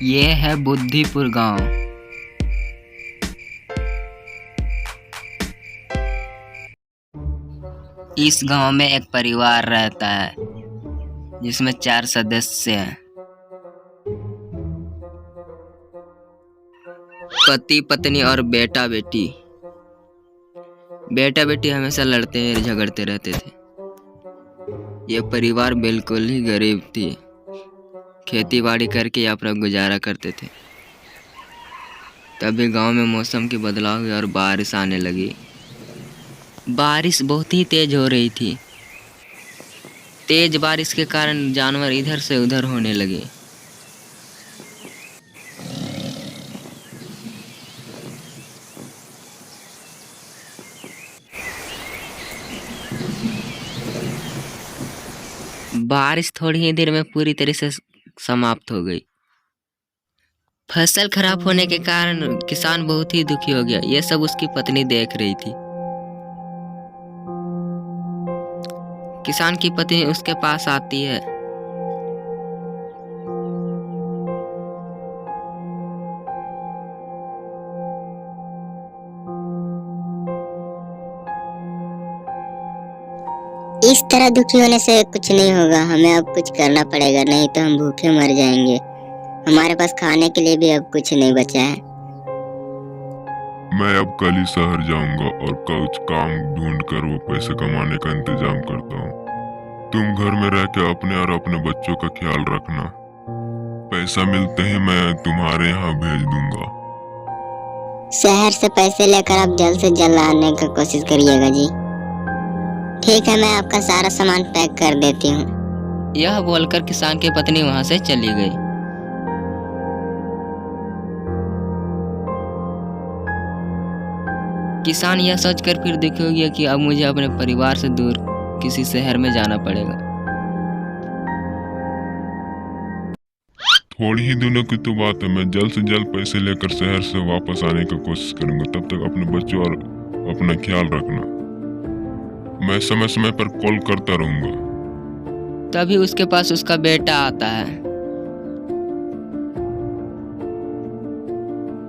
ये है बुद्धिपुर गांव। इस गांव में एक परिवार रहता है जिसमें 4 सदस्य हैं। पति पत्नी और बेटा बेटी। बेटा बेटी हमेशा लड़ते झगड़ते रहते थे। यह परिवार बिल्कुल ही गरीब थी। खेती बाड़ी करके अपना गुजारा करते थे। तभी गांव में मौसम की बदलाव हुई और बारिश आने लगी। बारिश बहुत ही तेज हो रही थी। तेज बारिश के कारण जानवर इधर से उधर होने लगे। बारिश थोड़ी ही देर में पूरी तरह से समाप्त हो गई। फसल खराब होने के कारण किसान बहुत ही दुखी हो गया। यह सब उसकी पत्नी देख रही थी। किसान की पत्नी उसके पास आती है। इस तरह दुखी होने से कुछ नहीं होगा। हमें अब कुछ करना पड़ेगा, नहीं तो हम भूखे मर जाएंगे। हमारे पास खाने के लिए भी अब कुछ नहीं बचा है। मैं अब कल ही शहर जाऊंगा और कुछ काम ढूंढ कर वो पैसे कमाने का इंतजाम करता हूँ। तुम घर में रह के अपने और अपने बच्चों का ख्याल रखना। पैसा मिलते ही मैं तुम्हारे यहाँ भेज दूंगा। शहर से पैसे लेकर आप जल्द से जल्द आने का कोशिश करिएगा जी। ठीक है, मैं आपका सारा सामान पैक कर देती हूँ। यह बोलकर किसान की पत्नी वहां से चली गई। किसान यह सोचकर फिर दुखी हो गया कि अब मुझे अपने परिवार से दूर किसी शहर में जाना पड़ेगा। थोड़ी ही दिनों की तो बात है। मैं जल्द से जल्द पैसे लेकर शहर से वापस आने की कोशिश करूंगा। तब तक अपने बच्चों और अपना ख्याल रखना। मैं समय समय पर कॉल करता रहूंगा। तभी उसके पास उसका बेटा आता है।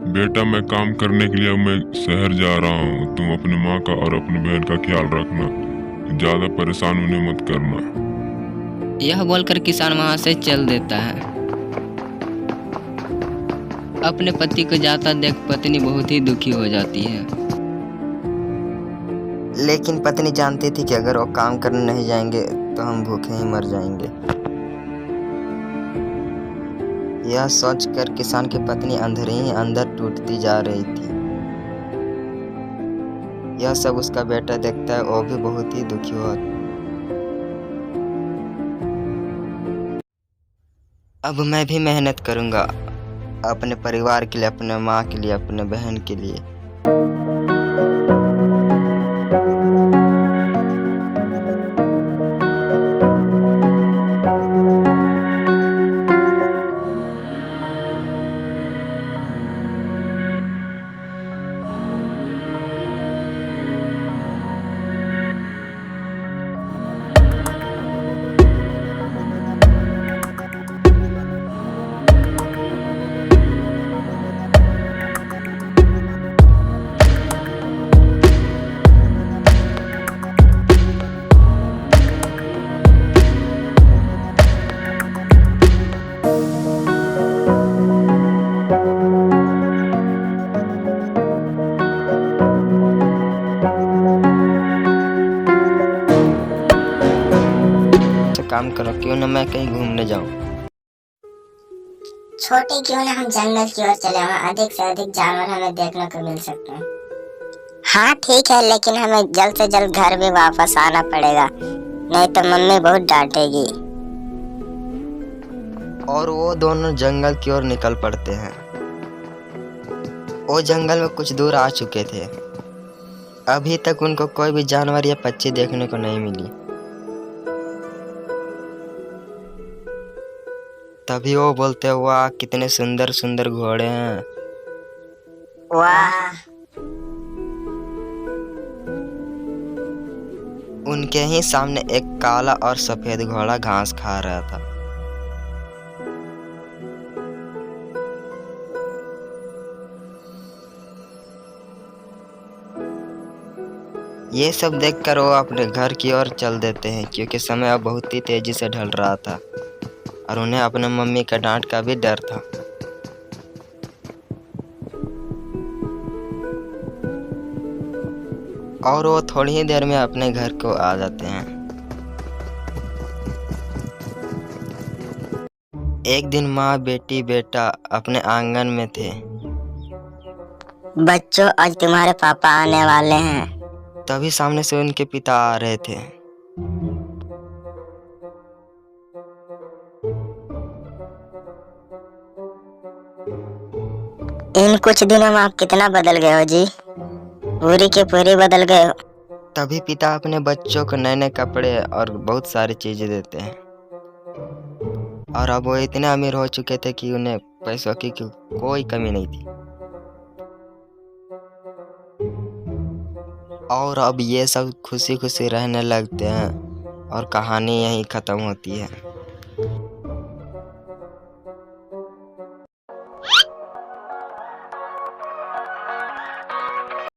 बेटा, मैं काम करने के लिए मैं शहर जा रहा हूँ। तुम अपनी माँ का और अपनी बहन का ख्याल रखना। ज्यादा परेशान उन्हें मत करना। यह बोलकर किसान वहां से चल देता है। अपने पति को जाता देख पत्नी बहुत ही दुखी हो जाती है। लेकिन पत्नी जानती थी कि अगर वो काम करने नहीं जाएंगे तो हम भूखे ही मर जाएंगे। यह सोचकर किसान की पत्नी अंदर ही अंदर टूटती जा रही थी। यह सब उसका बेटा देखता है। वो भी बहुत ही दुखी हुआ। अब मैं भी मेहनत करूंगा अपने परिवार के लिए, अपने माँ के लिए, अपने बहन के लिए। काम करो, क्यों ना मैं कहीं घूमने जाऊं। छोटे क्यों ना हम जंगल की ओर चले, वहाँ अधिक से अधिक जानवर हमें देखने को मिल सकते हैं। हाँ ठीक है, लेकिन हमें जल्द से जल्द घर भी वापस आना पड़ेगा, नहीं तो मम्मी बहुत डांटेगी। और वो दोनों जंगल की ओर निकल पड़ते हैं। वो जंगल में कुछ दूर आ चुके थे। अभी तक उनको कोई भी जानवर या पक्षी देखने को नहीं मिली। तभी वो बोलते हैं, वाह कितने सुंदर सुंदर घोड़े हैं। वाह। उनके ही सामने एक काला और सफेद घोड़ा घास खा रहा था। ये सब देखकर वो अपने घर की ओर चल देते हैं क्योंकि समय अब बहुत ही तेजी से ढल रहा था और उन्हें अपने मम्मी का डांट का भी डर था। और वो थोड़ी ही देर में अपने घर को आ जाते हैं। एक दिन माँ बेटी बेटा अपने आंगन में थे। बच्चों, आज तुम्हारे पापा आने वाले हैं। तभी सामने से उनके पिता आ रहे थे। इन कुछ दिनों में आप कितना बदल गए हो जी, पूरी के पूरी बदल गए हो। तभी पिता अपने बच्चों को नए नए कपड़े और बहुत सारी चीजें देते हैं। और अब वो इतने अमीर हो चुके थे कि उन्हें पैसों की कोई कमी नहीं थी। और अब ये सब खुशी खुशी रहने लगते हैं और कहानी यहीं खत्म होती है।